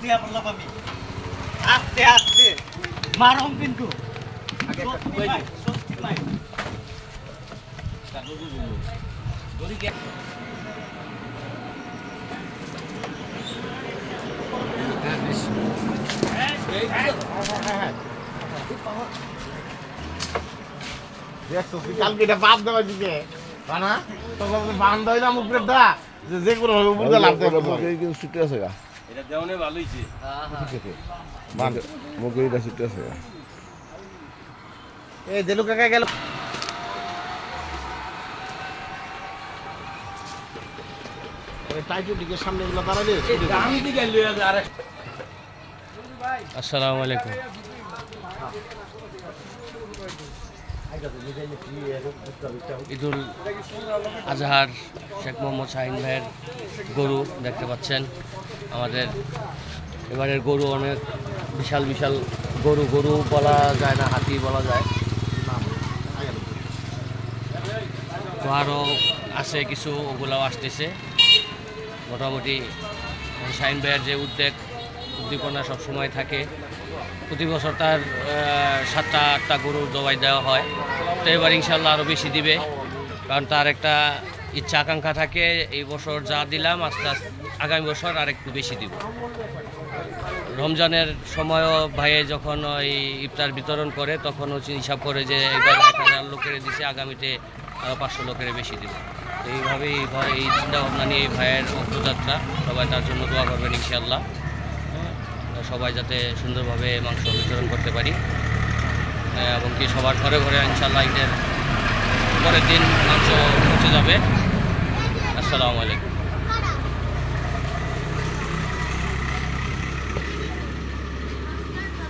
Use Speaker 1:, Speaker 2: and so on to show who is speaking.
Speaker 1: দিয়া বললাম আমি আস্তে আস্তে মারম কিন্তু সত্যি ভাই
Speaker 2: কালকে এটা বাদ দেওয়া দিকে না তখন বান্ধ হইলাম উপরে দা যে কোনো হবে উপরে লাভ দেবো
Speaker 3: কিন্তু ছুটে আছে গা
Speaker 4: এটা দেওয়ানে ভালো হয়েছে
Speaker 3: মকইটা ছুটে আছে গা
Speaker 2: এই দেলু কাকা গেল টাইটু দিকে সামনে গুলো দাঁড়ালে
Speaker 4: আমি দিকে লইয়া যায় আরে
Speaker 5: আসসালামু আলাইকুম। ঈদুল আজহার শেখ মোহাম্মদ শাহিন ভাইয়ের গরু দেখতে পাচ্ছেন। আমাদের এবারের গরু অনেক বিশাল বিশাল গরু গরু বলা যায় না, হাতি বলা যায়। তো আরও আছে কিছু, ওগুলাও আসতেছে। মোটামুটি শাহিন ভাইয়ের যে উদ্দীপনা সবসময় থাকে, প্রতি বছর তার 7-8টা গরু জবাই দেওয়া হয়। তো এবার ইনশাল্লাহ আরও বেশি দিবে, কারণ তার একটা ইচ্ছা আকাঙ্ক্ষা থাকে এই বছর যা দিলাম আস্তে আস্তে আগামী বছর আর একটু বেশি দিব। রমজানের সময়ও ভাইয়ে যখন ওই ইফতার বিতরণ করে তখন হচ্ছে হিসাব করে যে এবার 1000 লোকের দিছে, আগামীতে আরও 500 লোকের বেশি দিব। তো এইভাবেই এই চিন্তা ভাবনা নিয়ে ভাইয়ের অগ্রযাত্রা। সবাই তার জন্য দোয়া করবেন ইনশাআল্লাহ, সবাই যাতে সুন্দরভাবে মাংস বিতরণ করতে পারি এবং কি সবার ঘরে ঘরে ইনশাআল্লাহ ঈদের পরের দিন মাংস পৌঁছে যাবে। আসসালামু আলাইকুম।